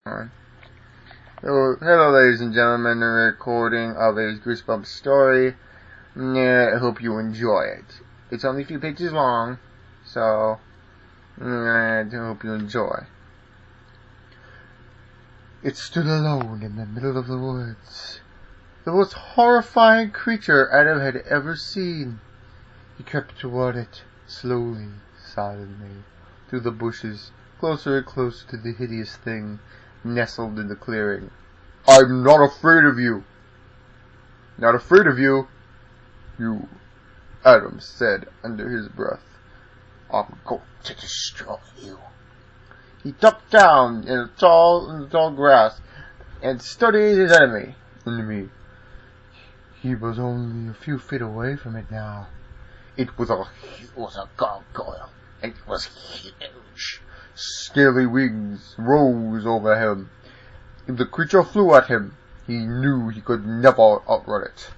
on. So, hello ladies and gentlemen, a recording of a Goosebumps story. I hope you enjoy it. It's only a few pages long, so I hope you enjoy. It stood alone in the middle of the woods, the most horrifying creature Adam had ever seen. He crept toward it, slowly, silently, through the bushes, closer and closer to the hideous thing nestled in the clearing. "I'm not afraid of you." "Not afraid of you? You," Adam said under his breath. "I'm going to destroy you." He ducked down in the tall grass and studied his enemy. He was only a few feet away from it now. It was a gargoyle, and it was huge. Scaly wings rose over him. If the creature flew at him, he knew he could never outrun it.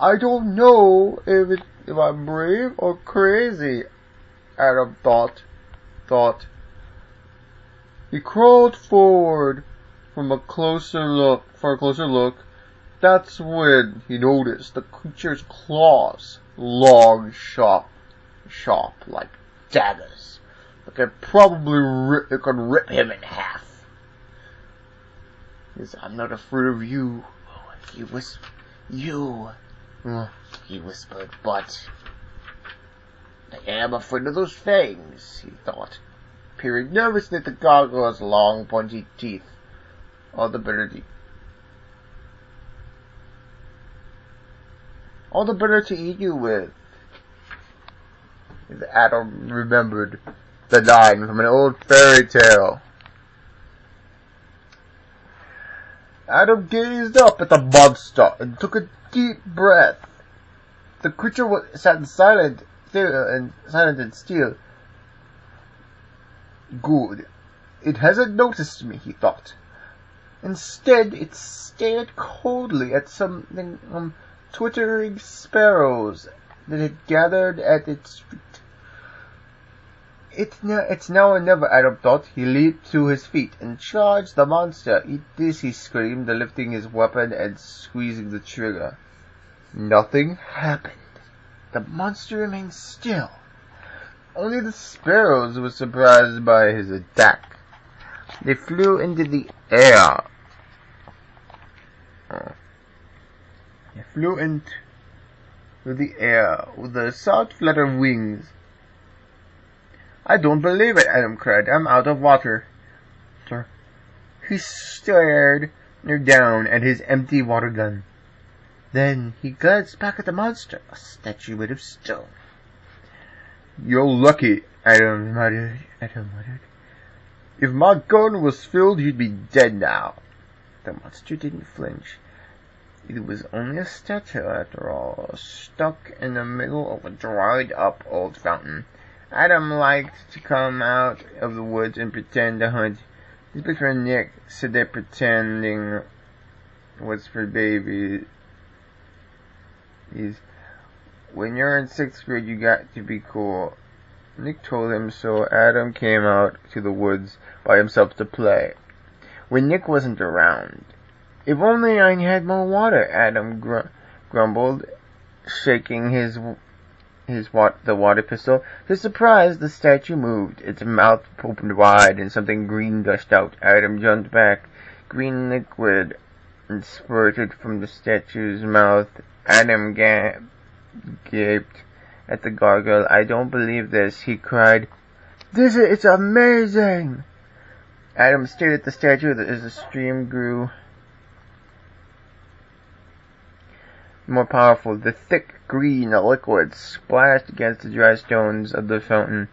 "I don't know if I'm brave or crazy," Adam thought. He crawled forward for a closer look. That's when he noticed the creature's claws, long, sharp like daggers. It could rip him in half. He said, "I'm not afraid of you," he whispered. He whispered, "but I am afraid of those fangs," he thought, peering nervously at the gargoyle's long, pointy teeth. All the better to eat you with. Adam remembered the line from an old fairy tale. Adam gazed up at the monster and took a deep breath. The creature sat silent and still. Good. It hasn't noticed me, he thought. Instead, it stared coldly at some twittering sparrows that had gathered at its feet. It's now or never, Adam thought. He leaped to his feet and charged the monster. "Eat this," he screamed, lifting his weapon and squeezing the trigger. Nothing happened. The monster remained still. Only the sparrows were surprised by his attack. They flew into the air. With their soft, fluttering wings. "I don't believe it," Adam cried. "I'm out of water." He stared down at his empty water gun. Then he glanced back at the monster, a statue made of stone. "You're lucky," Adam muttered. "If my gun was filled, you'd be dead now." The monster didn't flinch. It was only a statue, after all, stuck in the middle of a dried-up old fountain. Adam liked to come out of the woods and pretend to hunt. His best friend Nick said that pretending was for babies. When you're in 6th grade, you got to be cool. Nick told him so. Adam came out to the woods by himself to play. When Nick wasn't around, "If only I had more water," Adam grumbled, shaking the water pistol. To his surprise, the statue moved. Its mouth opened wide, and something green gushed out. Adam jumped back. Green liquid spurted from the statue's mouth. Adam gaped at the gargoyle. "I don't believe this," he cried. It's amazing!" Adam stared at the statue as the stream grew more powerful. The thick green liquid splashed against the dry stones of the fountain.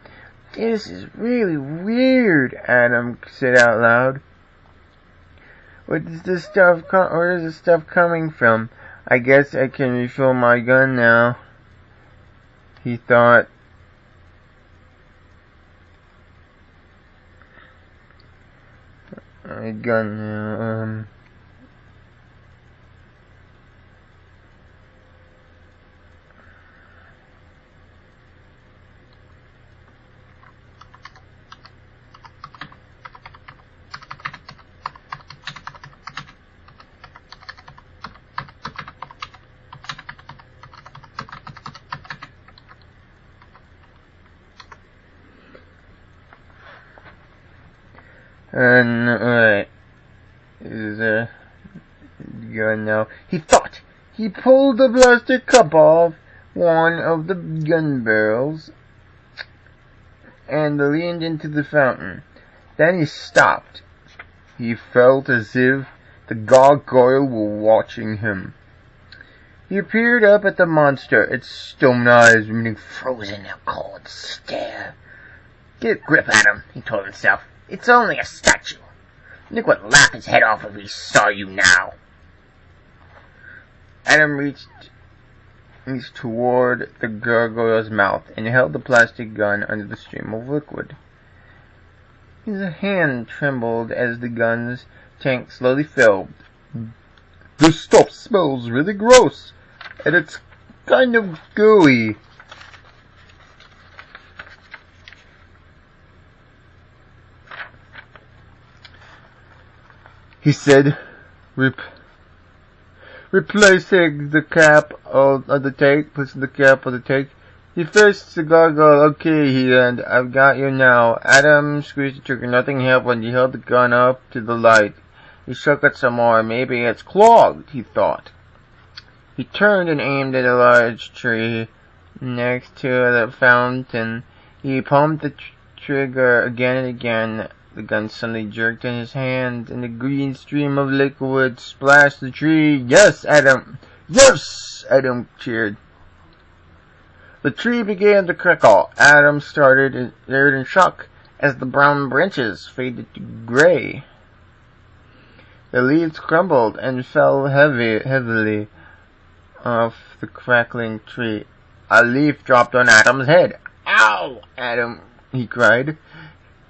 "This is really weird," Adam said out loud. Where is this stuff coming from? I guess I can refill my gun now," he thought. My gun now, And, is a gun now. He thought. He pulled the plastic cup off one of the gun barrels and leaned into the fountain. Then he stopped. He felt as if the gargoyle were watching him. He peered up at the monster, its stone eyes remaining frozen in a cold stare. "Get a grip at him," he told himself. "It's only a statue. Nick would laugh his head off if he saw you now." Adam reached toward the gargoyle's mouth and held the plastic gun under the stream of liquid. His hand trembled as the gun's tank slowly filled. "This stuff smells really gross, and it's kind of gooey." He said, replacing the cap of the tank. He faced the gargoyle. "Okay," he said, "I've got you now." Adam squeezed the trigger. Nothing happened. He held the gun up to the light. He shook it some more. "Maybe it's clogged," he thought. He turned and aimed at a large tree next to the fountain. He pumped the trigger again and again. The gun suddenly jerked in his hand, and a green stream of liquid splashed the tree. "Yes, Adam! Yes!" Adam cheered. The tree began to crackle. Adam stared in shock as the brown branches faded to gray. The leaves crumbled and fell heavily off the crackling tree. A leaf dropped on Adam's head. "Ow, Adam!" he cried,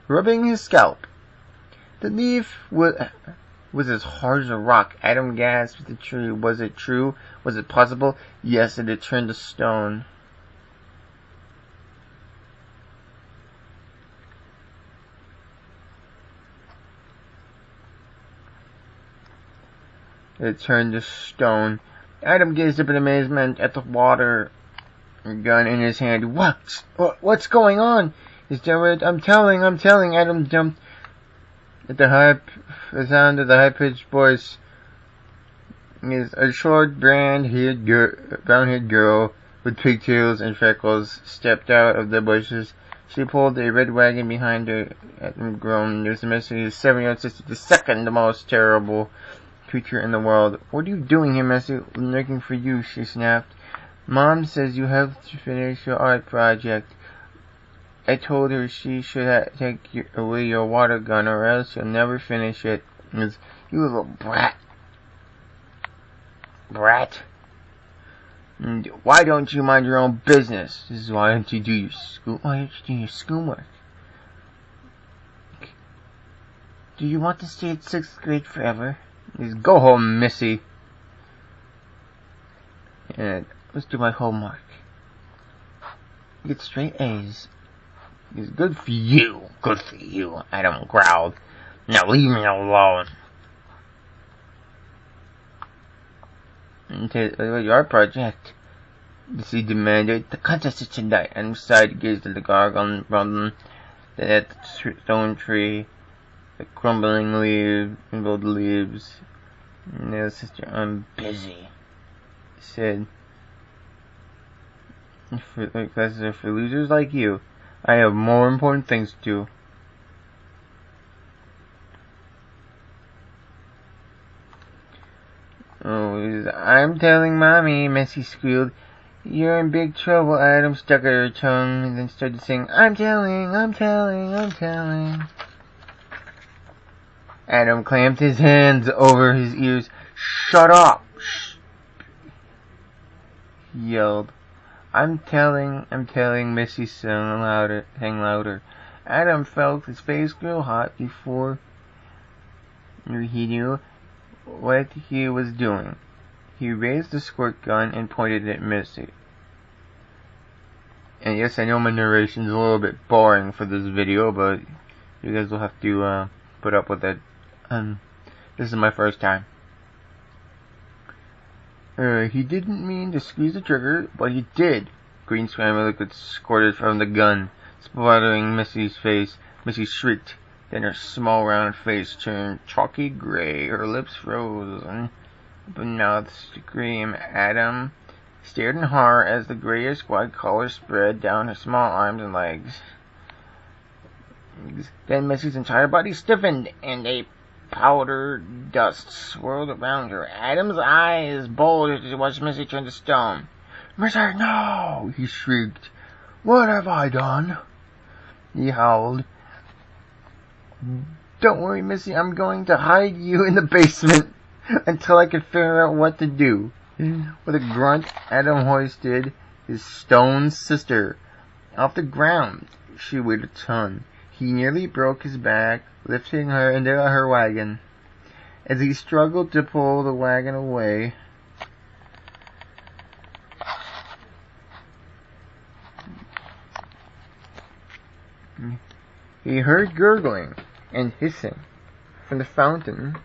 rubbing his scalp. The leaf was as hard as a rock. Adam gasped at the tree. Was it true? Was it possible? Yes, it had turned to stone. Adam gazed up in amazement at the water gun in his hand. What's going on? Is that what I'm telling? Adam jumped at the sound of the high-pitched voice. A short, brown-haired girl with pigtails and freckles stepped out of the bushes. She pulled a red wagon behind her and groaned. There's a message. 7-year-old sister, the second most terrible creature in the world. "What are you doing here, Messi?" "I'm looking for you," she snapped. "Mom says you have to finish your art project. I told her she should take away your water gun or else you'll never finish it." "You little brat. And why don't you mind your own business?" "Why don't you do your schoolwork? Do you want to stay at 6th grade forever?" "Go home, Missy. And let's do my homework. Get straight A's." "It's good for you. Good for you," Adam growled. "Now leave me alone." "Your art project," Missy demanded. "The contest is tonight." Adam sighed, gazed at the gargoyle problem, then at the stone tree, the crumbling leaves. "No, sister, I'm busy," he said. "Classes are for losers like you. I have more important things to do." "Oh, I'm telling Mommy," Messi squealed. "You're in big trouble." Adam stuck at her tongue and then started saying, I'm telling. Adam clamped his hands over his ears. "Shut up!" he yelled. I'm telling, Missy sang louder. Adam felt his face grow hot before he knew what he was doing. He raised the squirt gun and pointed it at Missy. And yes, I know my narration is a little bit boring for this video, but you guys will have to put up with it. This is my first time. He didn't mean to squeeze the trigger, but he did. Green scrambled liquid squirted from the gun, splattering Missy's face. Missy shrieked. Then her small round face turned chalky gray, her lips froze, and open mouth screamed. Adam stared in horror as the grayish white color spread down her small arms and legs. Then Missy's entire body stiffened, and a powder dust swirled around her. Adam's eyes bulged as he watched Missy turn to stone. "Missy, no!" he shrieked. "What have I done?" He howled. "Don't worry, Missy, I'm going to hide you in the basement until I can figure out what to do." With a grunt, Adam hoisted his stone sister off the ground. She weighed a ton. He nearly broke his back, lifting her into her wagon. As he struggled to pull the wagon away, he heard gurgling and hissing from the fountain.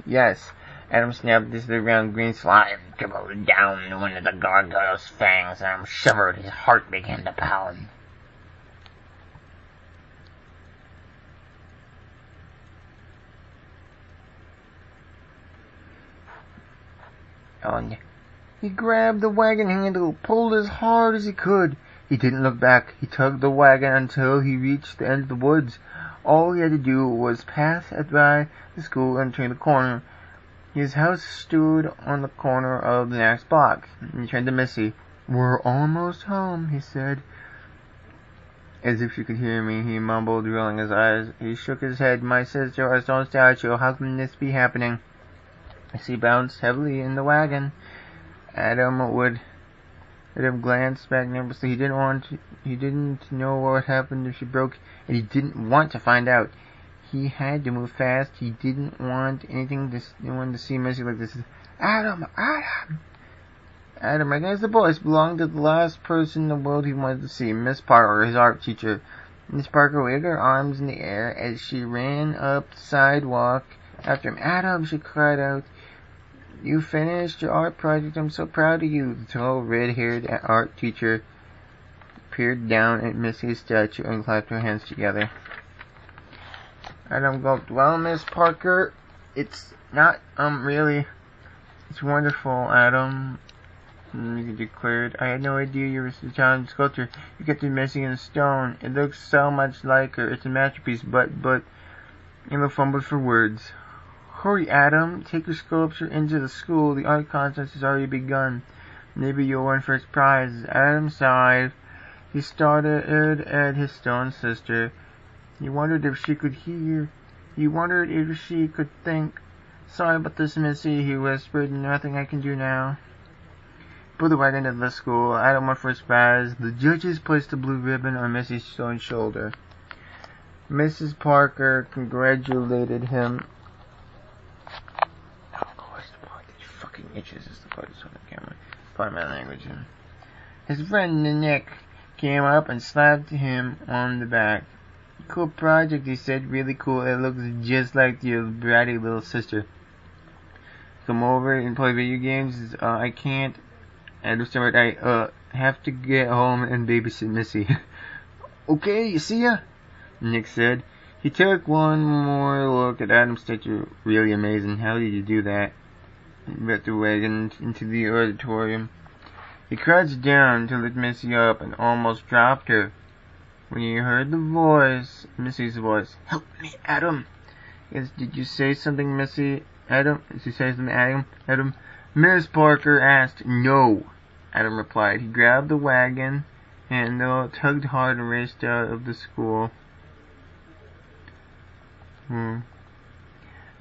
Yes, Adam snapped this round green slime, dribbled down one of the gargoyle's fangs. Adam shivered. His heart began to pound. And he grabbed the wagon handle, pulled as hard as he could. He didn't look back. He tugged the wagon until he reached the end of the woods. All he had to do was pass by the school and turn the corner. His house stood on the corner of the next block. He turned to Missy. "We're almost home," he said. As if she could hear me, he mumbled, rolling his eyes. He shook his head. "My sister, a stone statue. How can this be happening?" Missy bounced heavily in the wagon. Adam would have glanced back nervously. He didn't know what happened if she broke, and he didn't want to find out. He had to move fast. He didn't want anyone to see Missy like this. Adam! Adam recognized the voice. Belonged to the last person in the world he wanted to see, Miss Parker, his art teacher. Miss Parker waved her arms in the air as she ran up the sidewalk after him. "Adam!" she cried out. "You finished your art project. I'm so proud of you." The tall, red-haired art teacher peered down at Missy's statue and clapped her hands together. Adam gulped. "Well, Miss Parker, it's not, really. It's wonderful, Adam," he declared. "I had no idea you were such a talented sculptor. You kept it missing in stone. It looks so much like her. It's a masterpiece, but, Emma fumbled for words. "Hurry, Adam. Take your sculpture into the school. The art contest has already begun. Maybe you'll win first prize." Adam sighed. He stared at his stone sister. He wondered if she could hear. He wondered if she could think. "Sorry about this, Missy," he whispered. "Nothing I can do now." He pulled the wagon into the school. Adam won first prize. The judges placed a blue ribbon on Missy's stone shoulder. Mrs. Parker congratulated him. Fucking itches is the focus on the camera. Pardon my language. His friend Nick came up and slapped him on the back. "Cool project," he said. "Really cool. It looks just like your bratty little sister." "Come over and play video games." I can't." Adam stammered. I have to get home and babysit Missy." "Okay, see ya," Nick said. He took one more look at Adam's statue. "Really amazing. How did you do that?" He brought the wagon into the auditorium. He crouched down to lift Missy up and almost dropped her when he heard the voice, Missy's voice. "Help me, Adam." "Yes, did you say something, Missy?" "Adam?" "Did you say something, Adam?" "Adam?" Miss Parker asked. "No," Adam replied. He grabbed the wagon handle, tugged hard, and raced out of the school.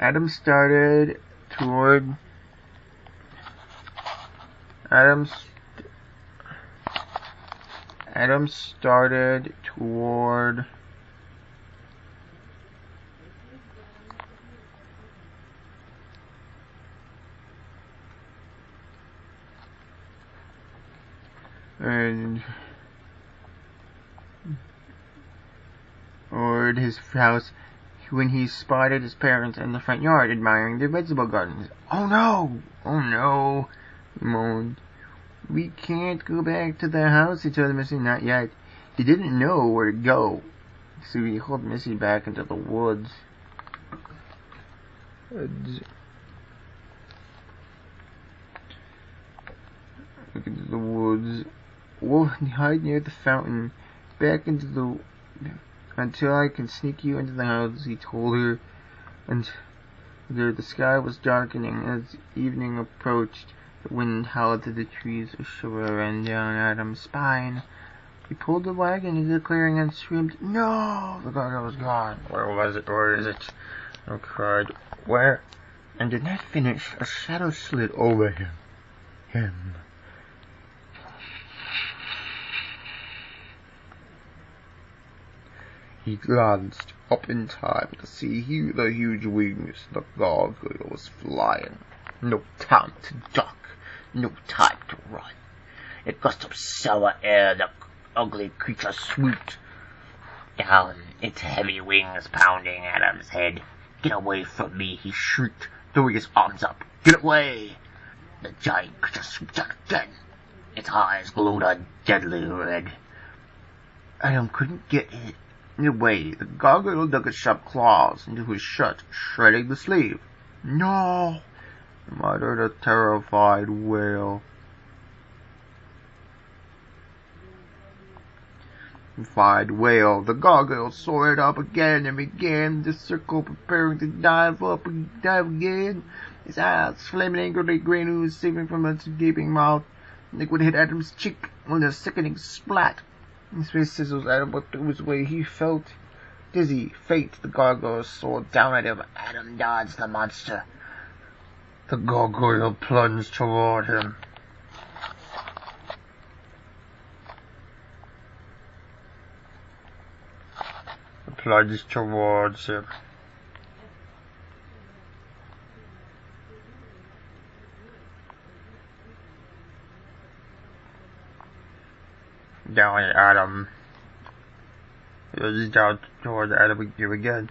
Adam started toward his house when he spotted his parents in the front yard admiring their vegetable gardens. "Oh no! Oh no!" he moaned. "We can't go back to the house," he told Missy. "Not yet." He didn't know where to go. So we hauled Missy back into the woods. Look into the woods. We'll hide near the fountain. Back into the... Until I can sneak you into the house, he told her. And there the sky was darkening. As evening approached, the wind howled through the trees. A shiver ran down Adam's spine. He pulled the wagon into the clearing and screamed, "No!" The gargoyle was gone. Where was it? Where is it? I cried. Where? And did not finish. A shadow slid over him. He glanced up in time to see the huge wings. The gargoyle was flying. No time to duck. No time to run. It gust of sour air. The ugly creature swooped down, its heavy wings pounding Adam's head. "Get away from me," he shrieked, throwing his arms up. "Get away!" The giant creature swooped down again. Its eyes glowed a deadly red. Adam couldn't get it away. The gargoyle dug its sharp claws into his shirt, shredding the sleeve. "No!" muttered a terrified wail. The gargoyle soared up again and began to circle, preparing to dive again. His eyes flaming angrily, green ooze seeping from its gaping mouth. Liquid hit Adam's cheek with a sickening splat. His face sizzled. Adam looked his way. He felt dizzy. Fate. The gargoyle soared down at him. Adam dodged the monster. The gargoyle plunged toward him. Plunged towards him. Down at Adam. It was down towards Adam again.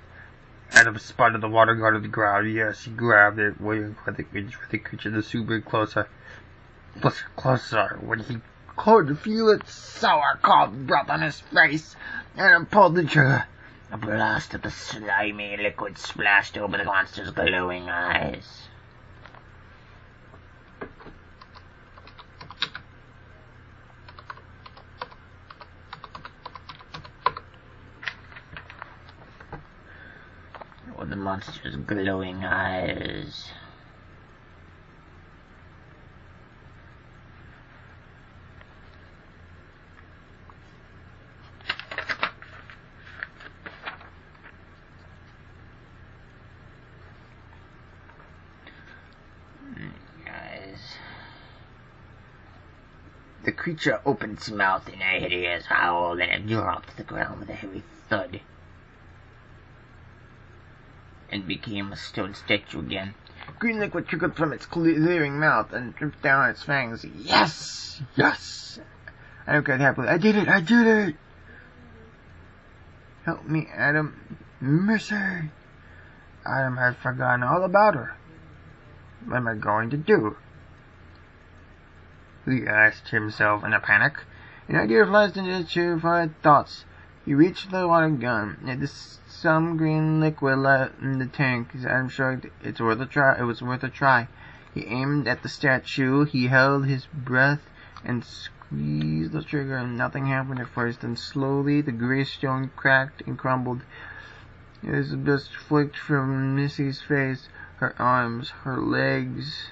Adam spotted the water gun on the ground. Yes, he grabbed it, waiting for the creature to zoom in closer. Closer. When he could feel its sour, cold breath on his face, Adam pulled the trigger. A blast of the slimy liquid splashed over the monster's glowing eyes. Over the monster's glowing eyes. The creature opened its mouth in a hideous howl, and it dropped to the ground with a heavy thud, and became a stone statue again. Green liquid trickled from its clearing mouth and dripped down its fangs. Yes! Yes! Adam cried happily. I did it! Help me, Adam. Mercy! Adam had forgotten all about her. What am I going to do? He asked himself in a panic. An idea flashed into his terrified thoughts. He reached for the water gun. It was some green liquid left in the tank. Adam shrugged. It was worth a try. He aimed at the statue. He held his breath and squeezed the trigger, and nothing happened at first. Then slowly the gray stone cracked and crumbled. As the dust flicked from Missy's face, her arms, her legs.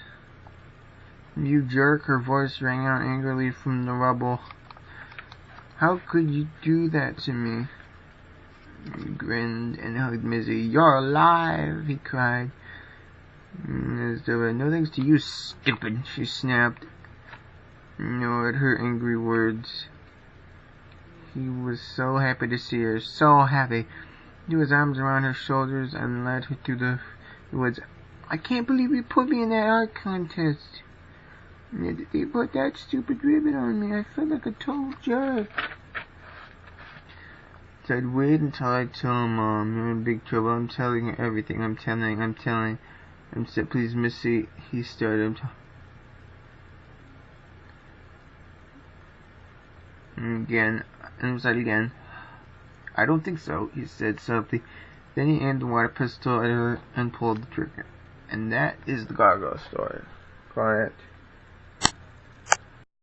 You jerk, her voice rang out angrily from the rubble. How could you do that to me? He grinned and hugged Missy. You're alive, he cried. As though no thanks to you, stupid, she snapped. Ignored her angry words. He was so happy to see her, so happy. He threw his arms around her shoulders and led her through the woods. I can't believe you put me in that art contest. They put that stupid ribbon on me. I felt like a total jerk. Said, wait until I tell Mom. You're in big trouble. I'm telling her everything. I'm telling. And said, please, Missy. He started. And said again. I don't think so, he said softly. Then he aimed the water pistol at her and pulled the trigger. And that is the gargoyle story. Quiet.